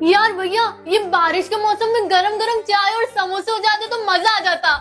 यार भैया, ये बारिश के मौसम में गरम गरम चाय और समोसे हो जाते तो मजा आ जाता।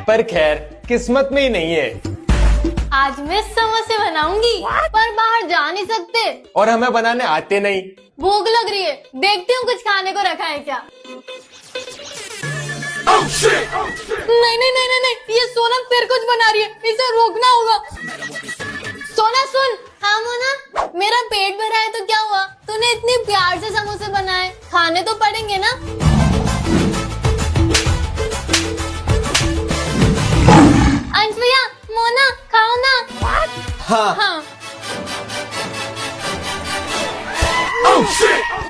पर खैर किस्मत में ही नहीं है। आज मैं समोसे बनाऊंगी, पर बाहर जा नहीं सकते और हमें बनाने आते नहीं। भूख लग रही है, देखती हूँ कुछ खाने को रखा है क्या। नहीं नहीं नहीं नहीं नहीं, ये सोना फिर कुछ बना रही है, इसे रोकना होगा। सोना सुन। हाँ मोना, मेरा पेट भरा है तो क्या हुआ, तूने इतनी प्यार से समोसे बनाए, खाने तो पड़ेंगे ना। अंश भैया, मोना खाओ ना। हाँ। हाँ।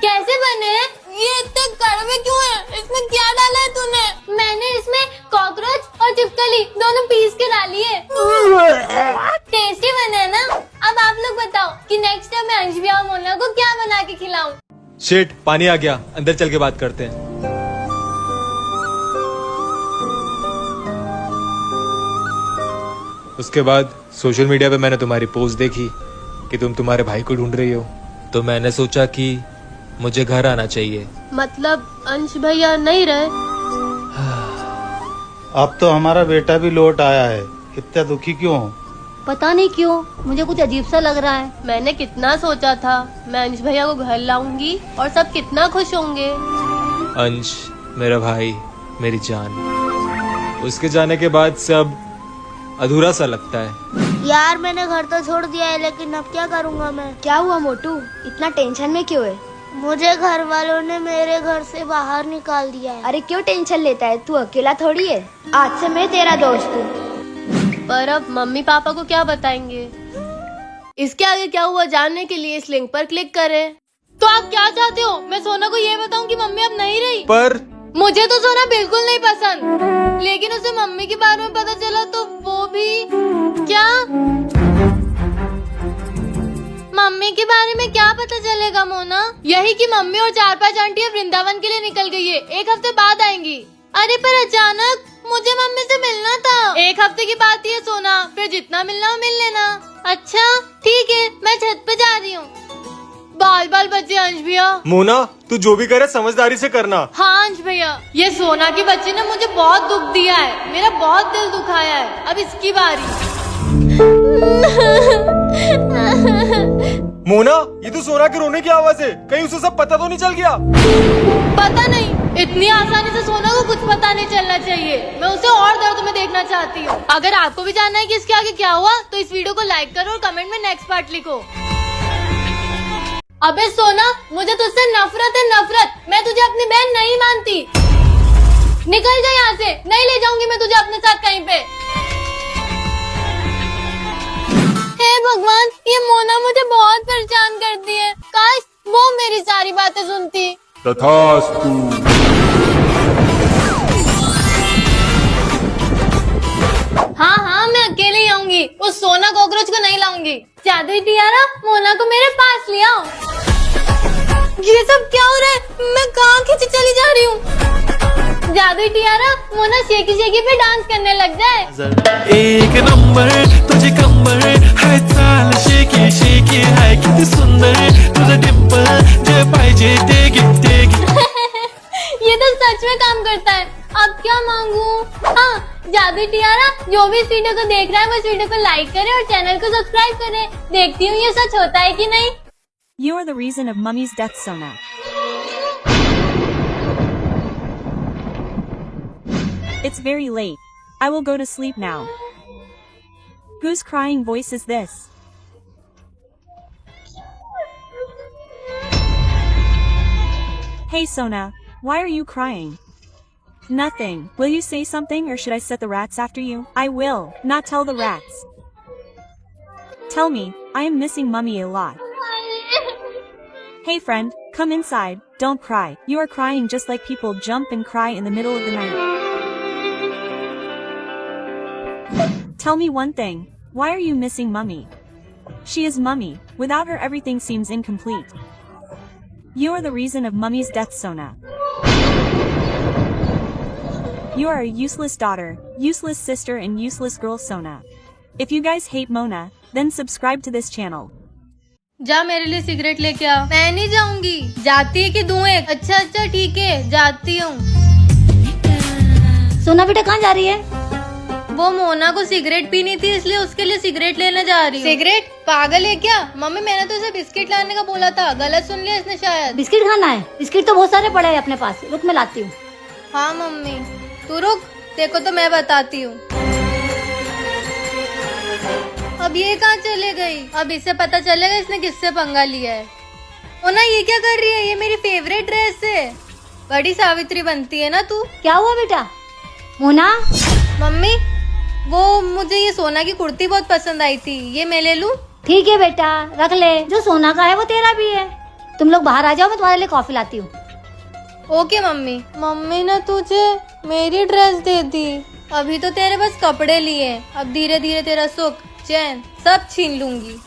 कैसे बने? ये इतने कड़वे क्यों हैं? इसमें क्या डाला है तूने? मैंने इसमें कॉकरोच और चिपकली दोनों पीस के डाली है। टेस्टी बने हैं ना? अब आप लोग बताओ कि नेक्स्ट टाइम मैं अंश भैया और मोना को क्या बना के खिलाऊं? शिट, पानी आ गया, अंदर चल के बात करते हैं। उसके बाद सोशल मीडिया पे मैंने तुम्हारी पोस्ट देखी कि तुम तुम्हारे भाई को ढूंढ रही हो, तो मैंने सोचा कि मुझे घर आना चाहिए। मतलब अंश भैया नहीं रहे? अब तो हमारा बेटा भी लौट आया है, इतना दुखी क्यों हो? पता नहीं क्यों, मुझे कुछ अजीब सा लग रहा है। मैंने कितना सोचा था मैं अंश भैया को घर लाऊंगी और सब कितना खुश होंगे। अंश मेरा भाई, मेरी जान, उसके जाने के बाद सब अधूरा सा लगता है। यार मैंने घर तो छोड़ दिया है, लेकिन अब क्या करूँगा मैं? क्या हुआ मोटू, इतना टेंशन में क्यों है? मुझे घर वालों ने मेरे घर से बाहर निकाल दिया है। अरे क्यों टेंशन लेता है, तू अकेला थोड़ी है, आज से मैं तेरा दोस्त हूँ। पर अब मम्मी पापा को क्या बताएंगे? इसके आगे क्या हुआ जानने के लिए इस लिंक पर क्लिक करें। तो आप क्या चाहते हो, मैं सोना को ये बताऊं कि मम्मी अब नहीं रही? पर मुझे तो सोना बिल्कुल नहीं पसंद, लेकिन उसे मम्मी के बारे में पता चला तो वो भी क्या? मम्मी के बारे में क्या पता चलेगा मोना? यही कि मम्मी और 4-5 आंटियां वृंदावन के लिए निकल गई है, 1 हफ्ते बाद आएंगी। अरे पर अचानक मुझे मम्मी से मिलना था। 1 हफ्ते की बात ही है सोना, फिर जितना मिलना हो मिल लेना। अच्छा ठीक है, मैं छत पे जा रही हूँ। बाल बाल बच्चे अंश भैया। मोना, तू जो भी करे समझदारी से करना। हाँ अंश भैया, ये सोना की बच्ची ने मुझे बहुत दुख दिया है, मेरा बहुत दिल दुखाया है, अब इसकी बारी। मोना, ये तो सोना के रोने की आवाज है, कहीं उसे सब पता तो नहीं चल गया? पता नहीं, इतनी आसानी से सोना को कुछ पता नहीं चलना चाहिए, मैं उसे और दर्द में देखना चाहती हूँ। अगर आपको भी जानना है कि इसके आगे क्या हुआ तो इस वीडियो को लाइक करो और कमेंट में नेक्स्ट पार्ट लिखो। अबे सोना, मुझे तुझसे नफरत है नफरत, मैं तुझे अपनी बहन नहीं मानती। निकल जा यहाँ से, नहीं ले जाऊंगी मैं तुझे अपने साथ कहीं पे। हे भगवान, ये मोना मुझे बहुत परेशान करती है, काश वो मेरी सारी बातें सुनती। तथास्तु। हाँ हाँ, मैं अकेले ही आऊंगी, उस सोना कॉकरोच को नहीं लाऊंगी। जादुई टियारा, मोना को मेरे पास ले आओ। ये सब क्या हो रहा है, मैं कहाँ खींची चली जा रही हूँ। जादुई टियारा, मोना शेकी शेकी पे डांस करने लग जाए। एक नंबर तुझे कंबर है, चाल शेकी शेकी है, किती सुंदर तुझा डिंपल, जे पाहिजे ते घे। ये तो सच में काम करता है, अब क्या मांगू? हाँ जादुई टियारा, जो भी इस वीडियो को देख रहा है वो इस वीडियो को लाइक करे और चैनल को सब्सक्राइब करे। देखती हूँ ये सच होता है कि नहीं। You are the reason of Mummy's death, Sona. It's very late. I will go to sleep now. Whose crying voice is this? Hey Sona, why are you crying? Nothing. Will you say something or should I set the rats after you? I will not tell the rats. Tell me, I am missing Mummy a lot. Hey friend, come inside, don't cry. You are crying just like people jump and cry in the middle of the night. Tell me one thing, why are you missing Mummy? She is Mummy, without her everything seems incomplete. You are the reason of Mummy's death, Sona. You are a useless daughter, useless sister and useless girl, Sona. If you guys hate Mona, then subscribe to this channel. जा मेरे लिए cigarette लेके आ। मैं नहीं जाऊंगी। जाती है कि दूं एक? अच्छा ठीक है, जाती हूँ। सोना बेटा कहाँ जा रही है? वो मोना को सिगरेट पीनी थी, इसलिए उसके लिए सिगरेट लेने जा रही हूँ। सिगरेट? पागल है क्या? मम्मी मैंने तो इसे बिस्किट लाने का बोला था, गलत सुन लिया इसने शायद। बिस्किट खाना है? बिस्किट तो बहुत सारे पड़े हैं अपने पास, रुक मैं लाती हूँ। हाँ मम्मी तू रुक, देखो तो मैं बताती हूँ। अब ये कहाँ चले गई? अब इसे पता चलेगा इसने किससे पंगा लिया है। मोना ये क्या कर रही है? ये मेरी फेवरेट ड्रेस है। बड़ी सावित्री बनती है ना तू। क्या हुआ बेटा? मोना मम्मी वो मुझे ये सोना की कुर्ती बहुत पसंद आई थी, ये मैं ले लूं? ठीक है बेटा, रख ले। जो सोना का है वो तेरा भी है। तुम लोग बाहर आ जाओ, मैं तुम्हारे लिए कॉफी लाती हूँ। Okay mummy. मम्मी ने तुझे मेरी ड्रेस दे दी, अभी तो तेरे बस कपड़े लिए, अब धीरे धीरे तेरा सुख चैन सब छीन लूंगी।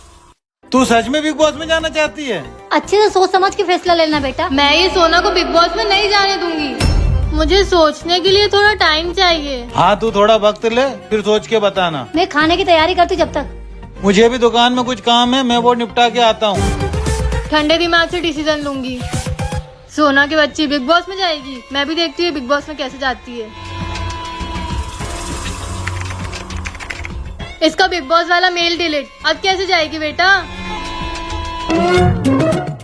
तू सच में बिग बॉस में जाना चाहती है? अच्छे से सोच समझ के फैसला लेना बेटा। मैं ये सोना को बिग बॉस में नहीं जाने दूंगी। मुझे सोचने के लिए थोड़ा टाइम चाहिए। हाँ तू थोड़ा वक्त ले, फिर सोच के बताना। मैं खाने की तैयारी करती हूँ जब तक। मुझे भी दुकान में कुछ काम है, मैं वो निपटा के आता हूँ। ठंडे दिमाग से डिसीजन लूंगी। सोना की बच्ची बिग बॉस में जाएगी, मैं भी देखती हूँ बिग बॉस में कैसे जाती है। इसका बिग बॉस वाला मेल डिलीट। अब कैसे जाएगी बेटा?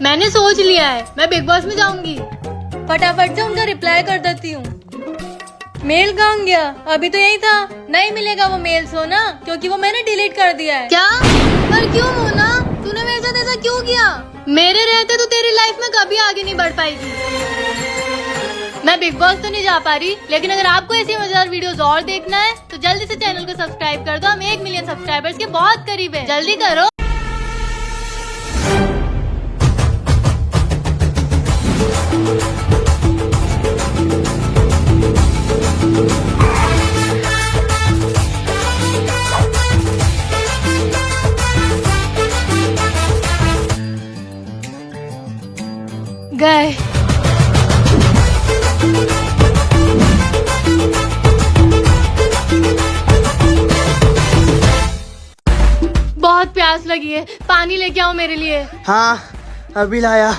मैंने सोच लिया है, मैं बिग बॉस में जाऊंगी। फटाफट से उनका रिप्लाई कर देती हूँ। मेल कहाँ गया? अभी तो यही था। नहीं मिलेगा वो मेल सोना, क्योंकि वो मैंने डिलीट कर दिया है। क्या? पर क्यों मोना? तूने मेरे साथ ऐसा क्यों किया? मेरे रहते तो तेरी लाइफ में कभी आगे नहीं बढ़ पाएगी। मैं बिग बॉस तो नहीं जा पा रही, लेकिन अगर आपको ऐसी मजेदार वीडियोस और देखना है तो जल्दी से चैनल को सब्सक्राइब कर दो। हम 1 मिलियन सब्सक्राइबर्स के बहुत करीब हैं। जल्दी करो। गए। बहुत प्यास लगी है, पानी लेके आओ मेरे लिए। हाँ अभी लाया।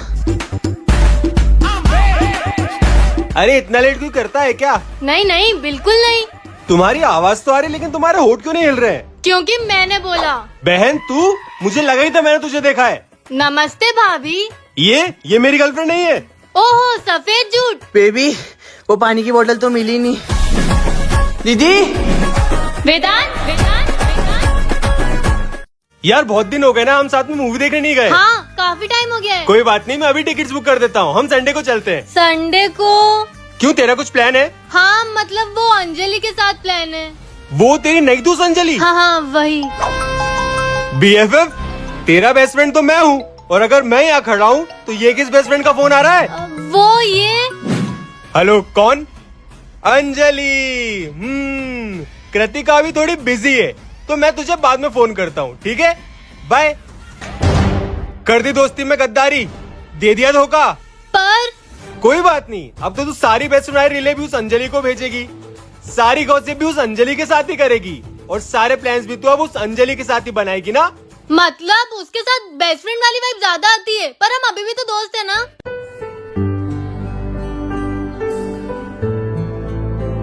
अरे इतना लेट क्यों करता है क्या? नहीं बिल्कुल नहीं। तुम्हारी आवाज तो आ रही, लेकिन तुम्हारे होठ क्यों नहीं हिल रहे हैं? क्योंकि मैंने बोला। बहन तू, मुझे लगा ही था मैंने तुझे देखा है। नमस्ते भाभी। ये मेरी गर्लफ्रेंड नहीं है। ओहो सफेद झूठ। बेबी वो पानी की बोतल तो मिली नहीं। दीदी वेदांत यार बहुत दिन हो गए ना, हम साथ में मूवी देखने नहीं गए। हाँ काफी टाइम हो गया है। कोई बात नहीं, मैं अभी टिकट्स बुक कर देता हूँ। हम संडे को चलते हैं। संडे को? क्यों, तेरा कुछ प्लान है? हाँ मतलब वो अंजलि के साथ प्लान है। वो तेरी नई दोस्त अंजलि? हाँ वही। BFF? तेरा बेस्ट फ्रेंड तो मैं हूँ, और अगर मैं यहाँ खड़ा हूँ तो ये किस बेस्ट फ्रेंड का फोन आ रहा है? वो ये। हेलो कौन? अंजलि। कृतिका भी थोड़ी बिजी है, तो मैं तुझे बाद में फोन करता हूँ, ठीक है? बाय। कर दी दोस्ती में गद्दारी, दे दिया धोखा। पर कोई बात नहीं, अब तो तू सारी बेस्ट फ्रेंड रिले भी उस अंजलि को भेजेगी, सारी गॉसिप भी उस अंजलि के साथ ही करेगी, और सारे प्लान्स भी तू अब उस अंजलि के साथ ही बनाएगी ना? मतलब उसके साथ बेस्ट फ्रेंड वाली वाइब ज्यादा आती है, पर हम अभी भी तो दोस्त है ना।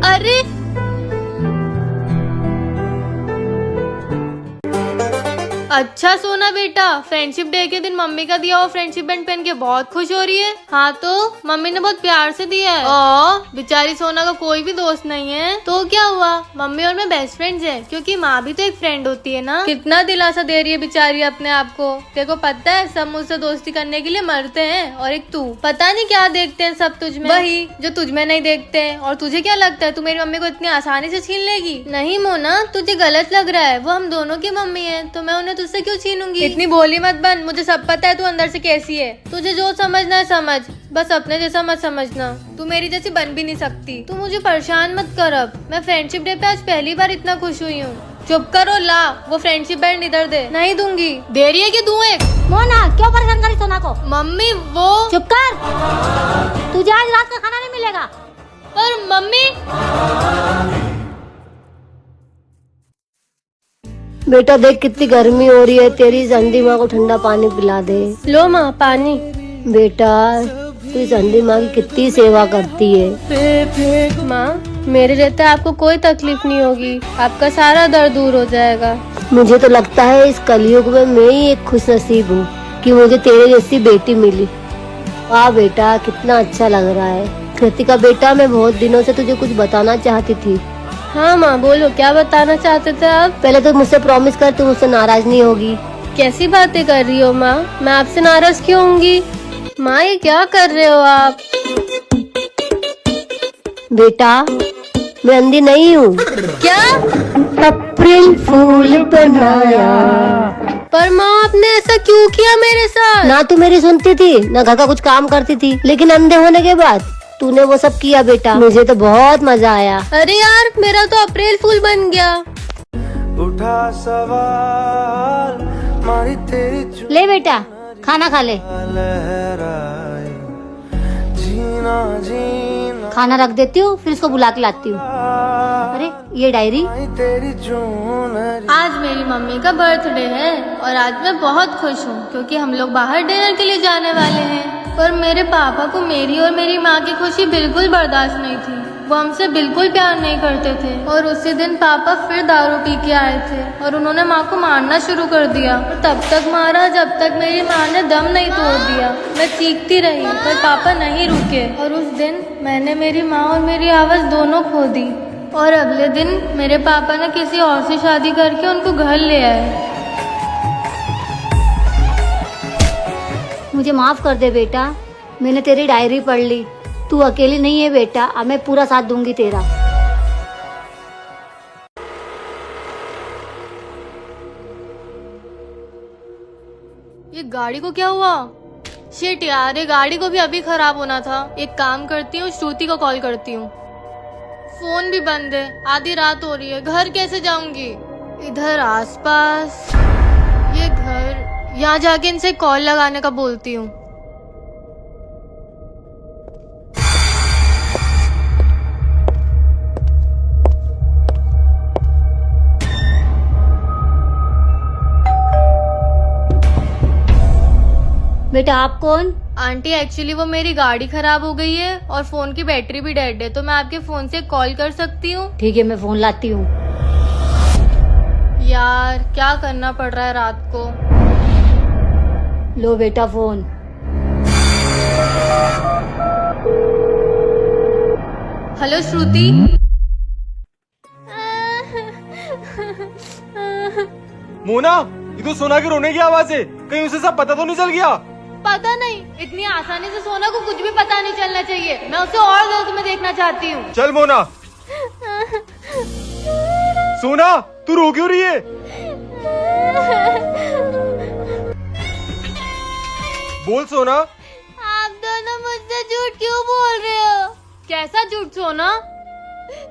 अरे अच्छा सोना बेटा, फ्रेंडशिप डे के दिन मम्मी का दिया हुआ फ्रेंडशिप बैंड पहन के बहुत खुश हो रही है। हाँ तो मम्मी ने बहुत प्यार से दिया है। बेचारी सोना का कोई भी दोस्त नहीं है, तो क्या हुआ? मम्मी और मैं बेस्ट फ्रेंड्स हैं, क्योंकि माँ भी तो एक फ्रेंड होती है ना। कितना दिलासा दे रही है बेचारी अपने आप को। तेरे को पता है सब मुझसे दोस्ती करने के लिए मरते हैं, और एक तू, पता नहीं क्या देखते हैं सब तुझ में, वही जो तुझ में नहीं देखते हैं। और तुझे क्या लगता है तू मेरी मम्मी को इतनी आसानी से छीन लेगी? नहीं मोना, तुझे गलत लग रहा है। वो हम दोनों की मम्मी है, तो मैं उन्हें तुझसे क्यों छीनूंगी? इतनी भोली मत बन, मुझे सब पता है तू अंदर से कैसी है। तुझे जो समझना है समझ, बस अपने जैसा मत समझना। तू मेरी जैसी बन भी नहीं सकती। तू मुझे परेशान मत कर। अब मैं फ्रेंडशिप डे पे आज पहली बार इतना खुश हुई हूँ। चुप करो, ला वो फ्रेंडशिप बैंड इधर दे। नहीं दूंगी। दे रही है कि दूं एक? मोना क्यों परेशान करी सोना को? मम्मी वो। चुप कर, तुझे आज रात का खाना नहीं मिलेगा। पर मम्मी बेटा देख कितनी गर्मी हो रही है, तेरी संधी माँ को ठंडा पानी पिला दे। लो माँ पानी। बेटा तू संधी माँ की कितनी सेवा करती है। माँ मेरे रहते आपको कोई तकलीफ नहीं होगी, आपका सारा दर्द दूर हो जाएगा। मुझे तो लगता है इस कलयुग में मैं ही एक खुश नसीब हूँ कि मुझे तेरे जैसी बेटी मिली। वाह बेटा कितना अच्छा लग रहा है। कृतिका बेटा मैं बहुत दिनों से तुझे कुछ बताना चाहती थी। हाँ माँ बोलो, क्या बताना चाहते थे आप? पहले तो मुझसे प्रॉमिस कर तू मुझसे नाराज नहीं होगी। कैसी बातें कर रही हो माँ, मैं आपसे नाराज क्यों होंगी? माँ ये क्या कर रहे हो आप? बेटा मैं अंधी नहीं हूँ। क्या? अप्रैल फूल बनाया। पर माँ आपने ऐसा क्यों किया मेरे साथ? ना तू मेरी सुनती थी ना घर का कुछ काम करती थी, लेकिन अंधे होने के बाद तूने वो सब किया बेटा। मुझे तो बहुत मजा आया। अरे यार मेरा तो अप्रैल फूल बन गया। उठा सवाल मारी तेरी ले बेटा खाना खा ले। लहराए जीना जीना खाना रख देती हूँ फिर इसको बुला के लाती हूँ। अरे ये डायरी। तेरी जून आज मेरी मम्मी का बर्थडे है और आज मैं बहुत खुश हूँ क्योंकि हम लोग बाहर डिनर के लिए जाने वाले हैं। पर मेरे पापा को मेरी और मेरी माँ की खुशी बिल्कुल बर्दाश्त नहीं थी। वो हमसे बिल्कुल प्यार नहीं करते थे और उसी दिन पापा फिर दारू पी के आए थे और उन्होंने माँ को मारना शुरू कर दिया। तब तक मारा जब तक मेरी माँ ने दम नहीं तोड़ दिया। मैं चीखती रही पर पापा नहीं रुके और उस दिन मैंने मेरी माँ और मेरी आवाज़ दोनों खो दी। और अगले दिन मेरे पापा ने किसी और से शादी करके उनको घर ले आए। मुझे माफ कर दे बेटा, मैंने तेरी डायरी पढ़ ली। तू अकेली नहीं है बेटा, अब मैं पूरा साथ दूंगी तेरा। ये गाड़ी को क्या हुआ? शिट यार, ये गाड़ी को भी अभी खराब होना था। एक काम करती हूँ, श्रुति को कॉल करती हूँ। फोन भी बंद है, आधी रात हो रही है, घर कैसे जाऊंगी? इधर आसपास ये घर, यहाँ जाके इनसे कॉल लगाने का बोलती हूँ। बेटा आप कौन? आंटी एक्चुअली वो मेरी गाड़ी खराब हो गई है और फोन की बैटरी भी डेड है, तो मैं आपके फोन से कॉल कर सकती हूँ? ठीक है मैं फोन लाती हूँ। यार क्या करना पड़ रहा है रात को। लो बेटा फोन। हेलो श्रुति। मोना ये तो सोना के रोने की आवाज है, कहीं उसे सब पता तो नहीं चल गया? पता नहीं, इतनी आसानी से सोना को कुछ भी पता नहीं चलना चाहिए। मैं उसे और दर्द में देखना चाहती हूँ। चल मोना। सोना तू रो क्यों रही है? बोल सोना। आप दोनों मुझसे झूठ क्यों बोल रहे हो? कैसा झूठ सोना?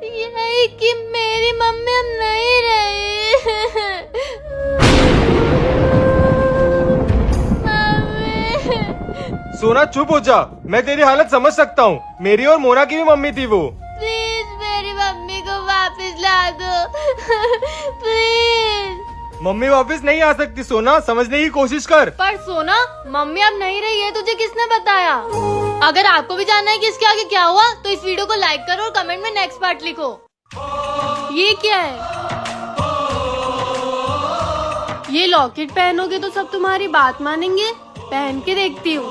यही कि मेरी मम्मी अब नहीं रही। सोना चुप हो जा, मैं तेरी हालत समझ सकता हूँ। मेरी और मोना की भी मम्मी थी वो। प्लीज मेरी मम्मी को वापस ला दो। प्लीज। मम्मी वापस नहीं आ सकती सोना, समझने की कोशिश कर। पर सोना मम्मी अब नहीं रही है, तुझे किसने बताया? अगर आपको भी जानना है कि इसके आगे क्या हुआ तो इस वीडियो को लाइक करो और कमेंट में नेक्स्ट पार्ट लिखो। ये क्या है? ये लॉकेट पहनोगे तो सब तुम्हारी बात मानेंगे? पहन के देखती हूँ।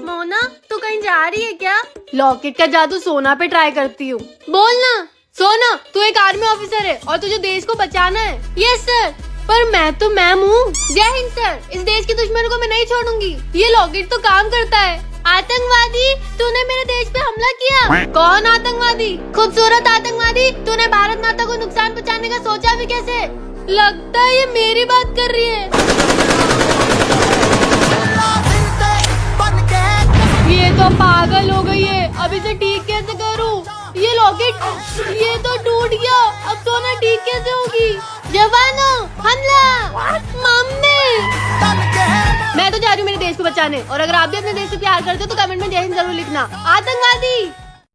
मोना तू कहीं जा रही है क्या? लॉकेट का जादू सोना पे ट्राई करती हूँ। बोलना सोना, तू एक आर्मी ऑफिसर है और तुझे देश को बचाना है। Yes sir. पर मैं तो मैम हूँ। जय हिंद सर। इस देश के दुश्मनों को मैं नहीं छोड़ूंगी। ये लॉकेट तो काम करता है। आतंकवादी, तूने मेरे देश पे हमला किया। कौन आतंकवादी? खूबसूरत आतंकवादी। तूने भारत माता को नुकसान पहुँचाने का सोचा भी कैसे? लगता है ये मेरी बात कर रही है। ये तो पागल हो गई है, अब इसे ठीक कैसे करूं? ये लॉकेट, ये तो टूट गया, अब सोना ठीक कैसे होगी? जवानों हमला! मम्मी! मैं तो जा रही हूँ मेरे देश को बचाने, और अगर आप भी अपने देश से प्यार करते हो तो कमेंट में जय हिंद जरूर लिखना। आतंकवादी